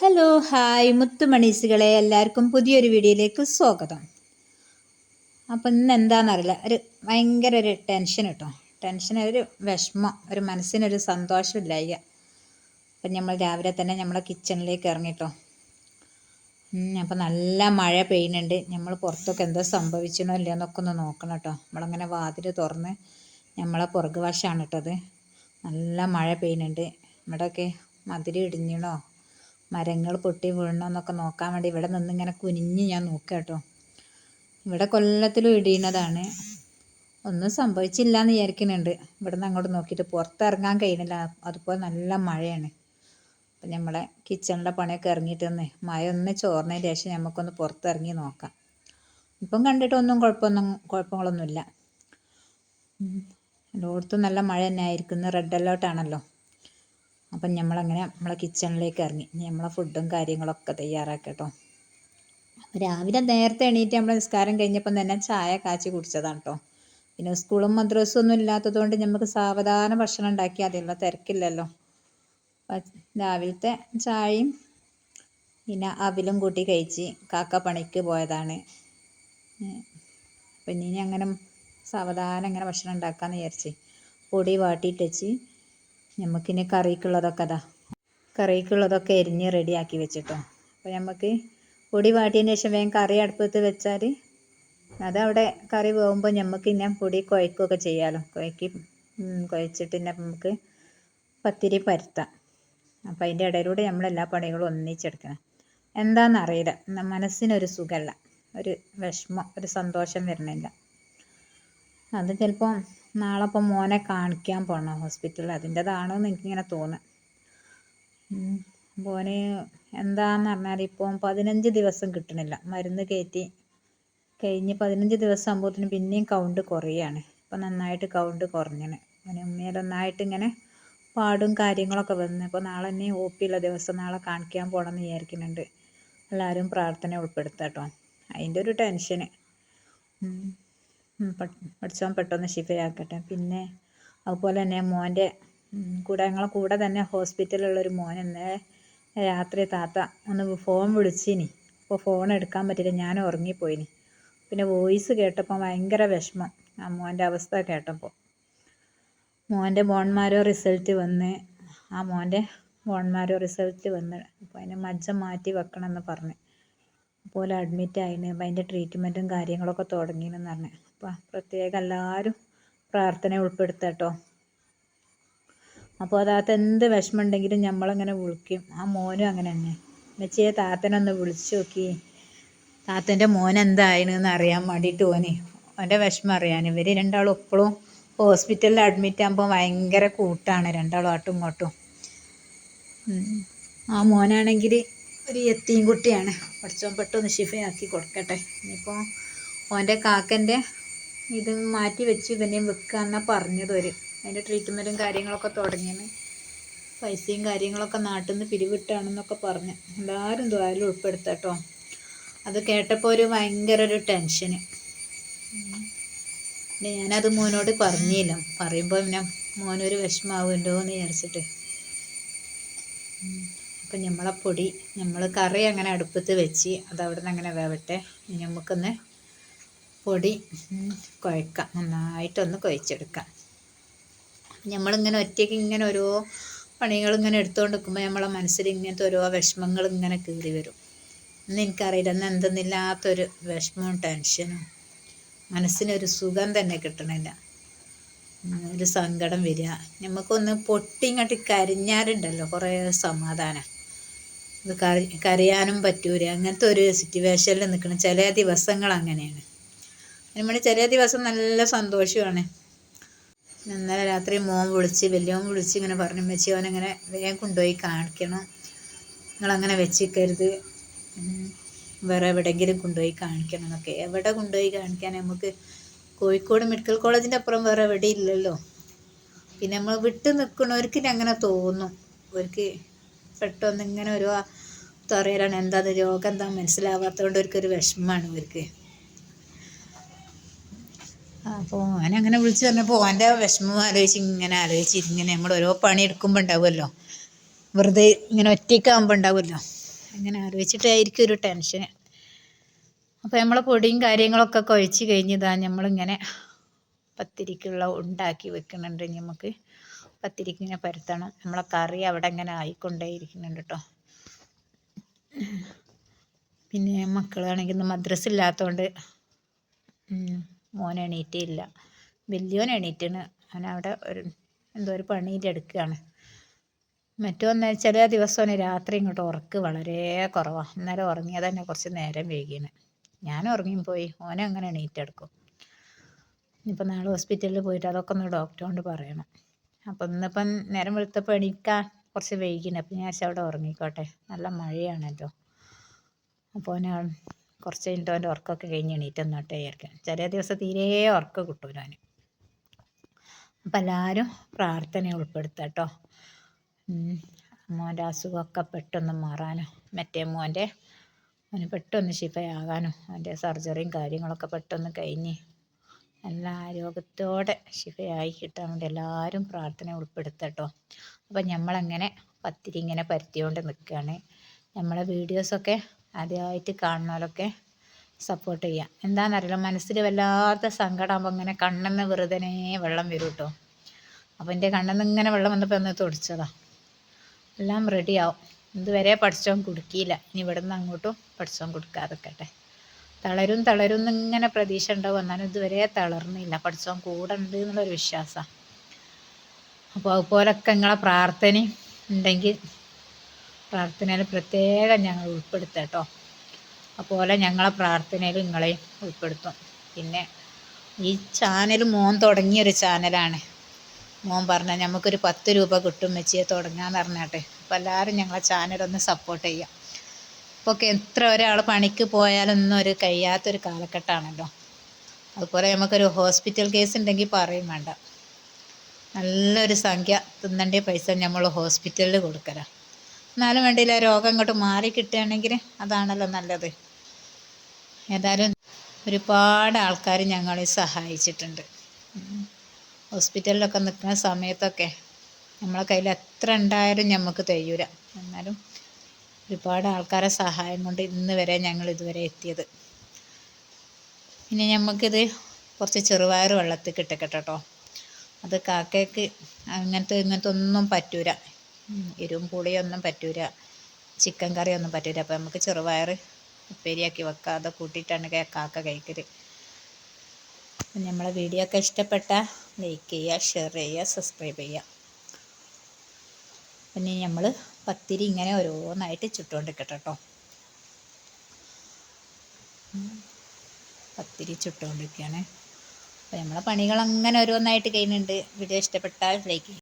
Hello hi മുത്തുമണീസുകളെ, എല്ലാവർക്കും പുതിയൊരു വീഡിയോയിലേക്ക് സ്വാഗതം. അപ്പം ഇന്ന് എന്താണെന്നറിയില്ല, ഭയങ്കര ഒരു ടെൻഷൻ കേട്ടോ. ഒരു വിഷമം, ഒരു മനസ്സിനൊരു സന്തോഷമില്ലായ്ക. അപ്പം നമ്മൾ രാവിലെ തന്നെ നമ്മളെ കിച്ചണിലേക്ക് ഇറങ്ങിട്ടോ. അപ്പം നല്ല മഴ പെയ്യുന്നുണ്ട്. നമ്മൾ പുറത്തൊക്കെ എന്തോ സംഭവിച്ചണോ ഇല്ലയോ എന്നൊക്കെ ഒന്ന് നോക്കണം കേട്ടോ. നമ്മളങ്ങനെ വാതിൽ തുറന്ന് നമ്മളെ പുറകു വശമാണ് കേട്ടത്. നല്ല മഴ പെയ്യുന്നുണ്ട്. ഇവിടെയൊക്കെ മതിൽ ഇടിഞ്ഞണോ, മരങ്ങൾ പൊട്ടി വീഴണമെന്നൊക്കെ നോക്കാൻ വേണ്ടി ഇവിടെ നിന്നിങ്ങനെ കുനിഞ്ഞ് ഞാൻ നോക്കുക കേട്ടോ. ഇവിടെ കൊല്ലത്തിലും ഇടിയുന്നതാണ്. ഒന്നും സംഭവിച്ചില്ല എന്ന് വിചാരിക്കുന്നുണ്ട്. ഇവിടെ നിന്ന് അങ്ങോട്ട് നോക്കിയിട്ട് പുറത്തിറങ്ങാൻ കഴിയുന്നില്ല, അതുപോലെ നല്ല മഴയാണ്. അപ്പം നമ്മളെ കിച്ചണിലെ പണിയൊക്കെ ഇറങ്ങിയിട്ട് മഴ ഒന്ന് ചോർന്നതിന് ശേഷം നമുക്കൊന്ന് പുറത്തിറങ്ങി നോക്കാം. ഇപ്പം കണ്ടിട്ടൊന്നും കുഴപ്പങ്ങളൊന്നുമില്ല. എല്ലായിടത്തും നല്ല മഴ തന്നെ ആയിരിക്കും. റെഡ് അലേർട്ടാണല്ലോ. അപ്പം നമ്മളങ്ങനെ നമ്മളെ കിച്ചണിലേക്ക് ഇറങ്ങി നമ്മളെ ഫുഡും കാര്യങ്ങളൊക്കെ തയ്യാറാക്കട്ടോ. രാവിലെ നേരത്തെ എണീറ്റ് നമ്മൾ നിസ്കാരം കഴിഞ്ഞപ്പം തന്നെ ചായ കാച്ചി കുടിച്ചതാണ് കേട്ടോ. പിന്നെ സ്കൂളും മദ്രസും ഒന്നും ഇല്ലാത്തത് കൊണ്ട് നമുക്ക് സാവധാനം ഭക്ഷണം ഉണ്ടാക്കി അതിനുള്ള തിരക്കില്ലല്ലോ. രാവിലത്തെ ചായയും പിന്നെ അവിലും കൂട്ടി കഴിച്ച് കാക്ക പണിക്ക് പോയതാണ്. അപ്പം ഇനി അങ്ങനെ സാവധാനം ഇങ്ങനെ ഭക്ഷണം ഉണ്ടാക്കാമെന്ന് വിചാരിച്ച് പൊടി വാട്ടിയിട്ട് വെച്ച് നമുക്കിനി കറിക്കുള്ളതൊക്കെ എരിഞ്ഞ് റെഡിയാക്കി വെച്ചിട്ടോ. അപ്പോൾ നമുക്ക് പൊടി വാട്ടിയതിന് ശേഷം വേഗം കറി അടുപ്പത്ത് വെച്ചാൽ അതവിടെ കറി പോകുമ്പോൾ നമുക്ക് ഇന്നെ പൊടി കുഴക്കുകയൊക്കെ ചെയ്യാമല്ലോ. കുഴച്ചിട്ട് നമുക്ക് പത്തിരി പരത്താം. അപ്പം അതിൻ്റെ ഇടയിലൂടെ നമ്മളെല്ലാ പണികളും ഒന്നിച്ചെടുക്കണം. എന്താണെന്നറിയില്ല, മനസ്സിനൊരു സുഖമല്ല, ഒരു വിഷമം, ഒരു സന്തോഷം വരണില്ല. അത് ചിലപ്പോൾ നാളെ ഇപ്പം മോനെ കാണിക്കാൻ പോകണം ഹോസ്പിറ്റലിൽ, അതിൻ്റെതാണോ എന്ന് എനിക്കിങ്ങനെ തോന്നുക. മോന് എന്താണെന്ന് പറഞ്ഞാൽ ഇപ്പം 15 ദിവസം കിട്ടണില്ല. മരുന്ന് കയറ്റി കഴിഞ്ഞ് 15 ദിവസം ആകുമ്പോഴത്തേനും പിന്നെയും കൗണ്ട് കുറയാണ്. ഇപ്പം നന്നായിട്ട് കൗണ്ട് കുറഞ്ഞാണ്. അവന് ഉമ്മയിലൊന്നായിട്ട് ഇങ്ങനെ പാടും കാര്യങ്ങളൊക്കെ വന്ന്. അപ്പോൾ നാളെ തന്നെ OP ഉള്ള ദിവസം നാളെ കാണിക്കാൻ പോകണം എന്ന് വിചാരിക്കുന്നുണ്ട്. എല്ലാവരും പ്രാർത്ഥന ഉൾപ്പെടുത്താം കേട്ടോ. അതിൻ്റെ ഒരു ടെൻഷന്. പഠിച്ചവൻ പെട്ടെന്ന് ശിഫയാക്കട്ടെ. പിന്നെ അതുപോലെ തന്നെ മോൻ്റെ ഞങ്ങളെ കൂടെ തന്നെ ഹോസ്പിറ്റലിലുള്ളൊരു മോൻ ഇന്നലെ രാത്രി താത്ത ഒന്ന് ഫോൺ വിളിച്ചിനി. അപ്പോൾ ഫോൺ എടുക്കാൻ പറ്റില്ല, ഞാൻ ഉറങ്ങിപ്പോയിനി. പിന്നെ വോയിസ് കേട്ടപ്പോൾ ഭയങ്കര വിഷമം ആ മോൻ്റെ അവസ്ഥ കേട്ടപ്പോൾ. മോൻ്റെ ബോൺമാരോ റിസൾട്ട് വന്ന് അപ്പോൾ അതിന് മജ്ജ മാറ്റി വെക്കണമെന്ന് പറഞ്ഞ് അതുപോലെ അഡ്മിറ്റ് ആയിന്. അപ്പം അതിൻ്റെ ട്രീറ്റ്മെൻറ്റും കാര്യങ്ങളൊക്കെ തുടങ്ങിയെന്ന് പറഞ്ഞ്. അപ്പം പ്രത്യേകം എല്ലാവരും പ്രാർത്ഥന ഉൾപ്പെടുത്താം കേട്ടോ. അപ്പോൾ അതാത്ത എന്ത് വിഷമം ഉണ്ടെങ്കിലും നമ്മളങ്ങനെ വിളിക്കും. ആ മോനും അങ്ങനെ തന്നെ. മെച്ചിയെ താത്തനൊന്ന് വിളിച്ചു നോക്കി, താത്തൻ്റെ മോൻ എന്തായെന്ന് അറിയാൻ വേണ്ടിയിട്ട് അവൻ്റെ വിഷമം അറിയാൻ. ഇവർ രണ്ടാളും എപ്പോഴും ഹോസ്പിറ്റലിൽ അഡ്മിറ്റ് ആകുമ്പോൾ ഭയങ്കര കൂട്ടാണ്, രണ്ടാളും ആട്ടും ഇങ്ങോട്ടും. ആ മോനാണെങ്കിൽ ഒരു യത്തീം കുട്ടിയാണ്. പഠിച്ചോൻ പെട്ടെന്ന് ശിഫയാക്കി കൊടുക്കട്ടെ. ഇനിയിപ്പോൾ ഓൻ്റെ കാക്കൻ്റെ ഇത് മാറ്റി വെച്ച് ഇവനെയും വെക്കുക എന്നാണ് പറഞ്ഞത്. അതിൻ്റെ ട്രീറ്റ്മെൻറ്റും കാര്യങ്ങളൊക്കെ തുടങ്ങിയാണ്. പൈസയും കാര്യങ്ങളൊക്കെ നാട്ടിൽ നിന്ന് പിരിവിട്ടാണെന്നൊക്കെ പറഞ്ഞ് എല്ലാവരും ദ്വാരയിൽ ഉൾപ്പെടുത്താം കേട്ടോ. അത് കേട്ടപ്പോൾ ഭയങ്കര ഒരു ടെൻഷന്. ഞാനത് മോനോട് പറഞ്ഞില്ല, പറയുമ്പോൾ പിന്നെ മോനൊരു വിഷമാവുമല്ലോ എന്ന് വിചാരിച്ചിട്ട്. അപ്പം നമ്മൾ കറി അങ്ങനെ അടുപ്പത്ത് വെച്ച് അതവിടെ നിന്ന് അങ്ങനെ വേവട്ടെ. ഇനി നമുക്കൊന്ന് പൊടി കുഴക്കാം, നന്നായിട്ടൊന്ന് കുഴച്ചെടുക്കാം. നമ്മളിങ്ങനെ ഒറ്റയ്ക്ക് ഇങ്ങനെ ഓരോ പണികളിങ്ങനെ എടുത്തുകൊണ്ട് നിൽക്കുമ്പോൾ നമ്മളെ മനസ്സിൽ ഇങ്ങനത്തെ ഓരോ വിഷമങ്ങൾ ഇങ്ങനെ കയറി വരും. ഇന്ന് എനിക്കറിയില്ല, ഇന്ന് എന്തെന്നില്ലാത്തൊരു വിഷമവും ടെൻഷനും, മനസ്സിനൊരു സുഖം തന്നെ കിട്ടണില്ല. ഒരു സങ്കടം വരിക. നമുക്കൊന്ന് പൊട്ടിങ്ങോട്ട് കരഞ്ഞാലുണ്ടല്ലോ കുറേ സമാധാനം. ഇത് കരയാനും പറ്റൂല. അങ്ങനത്തെ ഒരു സിറ്റുവേഷനിൽ നിൽക്കണം ചില ദിവസങ്ങൾ. അങ്ങനെയാണ് നമ്മൾ ചില ദിവസം നല്ല സന്തോഷമാണ്. ഇന്നലെ രാത്രി വലിയവൻ വിളിച്ച് ഇങ്ങനെ പറഞ്ഞു, മെച്ചി അവനങ്ങനെ വേഗം കൊണ്ടുപോയി കാണിക്കണം, നിങ്ങളങ്ങനെ വെച്ചിരിക്കരുത്, വേറെ എവിടെയെങ്കിലും കൊണ്ടുപോയി കാണിക്കണം എന്നൊക്കെ. എവിടെ കൊണ്ടുപോയി കാണിക്കാൻ? നമുക്ക് കോഴിക്കോട് മെഡിക്കൽ കോളേജിൻ്റെ അപ്പുറം വേറെ എവിടെ ഇല്ലല്ലോ. പിന്നെ നമ്മൾ വിട്ട് നിൽക്കുന്നവർക്ക് അങ്ങനെ തോന്നും. അവർക്ക് പെട്ടെന്ന് ഇങ്ങനെ ഒരു അറിയാനാണ് എന്താ രോഗം എന്താ മനസ്സിലാവാത്തതുകൊണ്ട് അവർക്കൊരു വിഷമമാണ് അവർക്ക്. അപ്പോൾ ഓനങ്ങനെ വിളിച്ച് പറഞ്ഞപ്പോൾ ഓൻ്റെ വിഷമം ആലോചിച്ച് ഇങ്ങനെ നമ്മൾ ഓരോ പണി എടുക്കുമ്പോൾ ഉണ്ടാവുമല്ലോ, വെറുതെ ഇങ്ങനെ ഒറ്റയ്ക്കാകുമ്പോൾ ഉണ്ടാവുമല്ലോ, അങ്ങനെ ആലോചിച്ചിട്ടായിരിക്കും ഒരു ടെൻഷൻ. അപ്പോൾ നമ്മളെ പൊടിയും കാര്യങ്ങളൊക്കെ കുഴച്ച് കഴിഞ്ഞതാ നമ്മളിങ്ങനെ പത്തിരിക്കുള്ള ഉണ്ടാക്കി വെക്കുന്നുണ്ട്. നമുക്ക് പത്തിരിക്ക് ഇങ്ങനെ പരത്തണം. നമ്മളെ കറി അവിടെ ഇങ്ങനെ ആയിക്കൊണ്ടേയിരിക്കുന്നുണ്ട് കേട്ടോ. പിന്നെ മക്കളാണെങ്കിൽ ഇന്ന് മദ്രസ ഇല്ലാത്തതുകൊണ്ട് മോൻ എണീറ്റില്ല. വലിയോൻ എണീറ്റിന്. അവനവിടെ എന്തോ ഒരു പണിയിൽ എടുക്കുകയാണ്. മറ്റൊന്ന് ചില ദിവസം രാത്രി ഇങ്ങോട്ട് ഉറക്ക് വളരെ കുറവാണ്. ഇന്നലെ ഉറങ്ങിയത് തന്നെ കുറച്ച് നേരം വൈകിയാണ്. ഞാൻ ഉറങ്ങിപ്പോയി, ഓനെ അങ്ങനെ എണീറ്റെടുക്കും. ഇനിയിപ്പോൾ നാളെ ഹോസ്പിറ്റലിൽ പോയിട്ട് അതൊക്കെ ഒന്ന് ഡോക്ടറോട് പറയണം. അപ്പം ഇന്നിപ്പം നേരം വെളുത്തപ്പോൾ എണീക്കാൻ കുറച്ച് വൈകിന്. അപ്പം ഞാൻ അവിടെ ഉറങ്ങിക്കോട്ടെ, നല്ല മഴയാണല്ലോ. അപ്പോൾ ഞാൻ കുറച്ച് കഴിഞ്ഞിട്ട് അവൻ്റെ ഉറക്കമൊക്കെ കഴിഞ്ഞ് എണീറ്റ് എന്നിട്ടേ വിചാരിക്കാം. ചില ദിവസം തീരെ ഉറക്കം കിട്ടൂല അവന്. അപ്പം എല്ലാവരും പ്രാർത്ഥന ഉൾപ്പെടുത്തുക കേട്ടോ. മോൻ്റെ അസുഖമൊക്കെ പെട്ടെന്ന് മാറാനും മറ്റേ മോന് പെട്ടെന്ന് ശിഫയാകാനും അവൻ്റെ സർജറിയും കാര്യങ്ങളൊക്കെ പെട്ടെന്ന് കഴിഞ്ഞ് നല്ല ആരോഗ്യത്തോടെ ശിഫയായി കിട്ടാൻ വേണ്ടി എല്ലാവരും പ്രാർത്ഥന ഉൾപ്പെടുത്തുക കേട്ടോ. അപ്പം നമ്മളങ്ങനെ പത്തിരി ഇങ്ങനെ പരത്തിക്കൊണ്ട് നിൽക്കുകയാണ്. നമ്മളെ വീഡിയോസൊക്കെ ആദ്യമായിട്ട് കാണുന്നവരൊക്കെ സപ്പോർട്ട് ചെയ്യാം. എന്താണെന്നറിയില്ല, മനസ്സിൽ വല്ലാത്ത സങ്കടമാകുമ്പോൾ ഇങ്ങനെ കണ്ണെന്ന് വെറുതെ വെള്ളം വരും കേട്ടോ. അപ്പോൾ എൻ്റെ കണ്ണെന്ന് ഇങ്ങനെ വെള്ളം വന്നപ്പോൾ ഒന്ന് തുടച്ചതാണ്. എല്ലാം റെഡിയാവും. ഇതുവരെ പഠിച്ചോൻ കുടുക്കിയില്ല. ഇനി ഇവിടെ നിന്ന് അങ്ങോട്ടും പഠിച്ചോൻ കൊടുക്കാതെക്കട്ടെ. തളരും എന്നിങ്ങനെ പ്രതീക്ഷ ഉണ്ടാവും. എന്നാലും ഇതുവരെ തളർന്നില്ല. പഠിച്ചോൻ കൂടെ ഉണ്ട് എന്നുള്ളൊരു വിശ്വാസമാണ്. അപ്പോൾ അതുപോലൊക്കെ നിങ്ങളെ പ്രാർത്ഥനയും ഉണ്ടെങ്കിൽ പ്രാർത്ഥനയിൽ പ്രത്യേകം ഞങ്ങൾ ഉൾപ്പെടുത്താം കേട്ടോ. അതുപോലെ ഞങ്ങളെ പ്രാർത്ഥനയിൽ നിങ്ങളെയും ഉൾപ്പെടുത്തും. പിന്നെ ഈ ചാനൽ മോൻ തുടങ്ങിയൊരു ചാനലാണ്. മോൻ പറഞ്ഞാൽ നമുക്കൊരു 10 രൂപ കിട്ടും വെച്ചേ തുടങ്ങാന്ന് പറഞ്ഞാട്ടെ. അപ്പോൾ എല്ലാവരും ഞങ്ങളെ ചാനലൊന്ന് സപ്പോർട്ട് ചെയ്യാം. ഇപ്പോൾ എത്ര ഒരാൾ പണിക്ക് പോയാലൊന്നും ഒരു കഴിയാത്തൊരു കാലഘട്ടമാണല്ലോ. അതുപോലെ നമുക്കൊരു ഹോസ്പിറ്റൽ കേസ് ഉണ്ടെങ്കിൽ പറയും വേണ്ട, നല്ലൊരു സംഖ്യ തിന്നേണ്ട പൈസ നമ്മൾ ഹോസ്പിറ്റലിൽ കൊടുക്കല. എന്നാലും വേണ്ടിയില്ല, രോഗം ഇങ്ങോട്ട് മാറി കിട്ടുകയാണെങ്കിൽ അതാണല്ലോ നല്ലത്. ഏതായാലും ഒരുപാട് ആൾക്കാർ ഞങ്ങളെ സഹായിച്ചിട്ടുണ്ട്. ഹോസ്പിറ്റലിലൊക്കെ നിൽക്കുന്ന സമയത്തൊക്കെ നമ്മളെ കയ്യിൽ എത്ര ഉണ്ടായാലും നമുക്ക് തികയൂല. എന്നാലും ഒരുപാട് ആൾക്കാരെ സഹായം കൊണ്ട് ഇന്ന് വരെ ഞങ്ങൾ ഇതുവരെ എത്തിയത്. പിന്നെ നമുക്കിത് കുറച്ച് ചെറുപയർ വെള്ളത്തിൽ കിട്ടക്കട്ടെ കേട്ടോ. അത് കാക്കയ്ക്ക് ഇങ്ങനത്തെ ഒന്നും പറ്റൂല. എരിവും പുളിയൊന്നും പറ്റൂല, ചിക്കൻ കറിയൊന്നും പറ്റൂല. അപ്പോൾ നമുക്ക് ചെറുപയർ ഉപ്പേരിയാക്കി വെക്കാം. അത് കൂട്ടിയിട്ടാണ് കാക്ക കഴിക്കൽ. നമ്മളെ വീഡിയോ ഒക്കെ ഇഷ്ടപ്പെട്ടാൽ ലൈക്ക് ചെയ്യുക, ഷെയർ ചെയ്യുക, സബ്സ്ക്രൈബ് ചെയ്യുക. പിന്നെ നമ്മൾ പത്തിരി ഇങ്ങനെ ഓരോന്നായിട്ട് ചുട്ടുകൊണ്ടിരിക്കട്ടെ കേട്ടോ. പത്തിരി ചുട്ടുകൊണ്ടിരിക്കുകയാണ്. അപ്പോൾ നമ്മളെ പണികൾ അങ്ങനെ ഓരോന്നായിട്ട് കഴിയുന്നുണ്ട്. വീഡിയോ ഇഷ്ടപ്പെട്ടാൽ ലൈക്ക് ചെയ്യുക.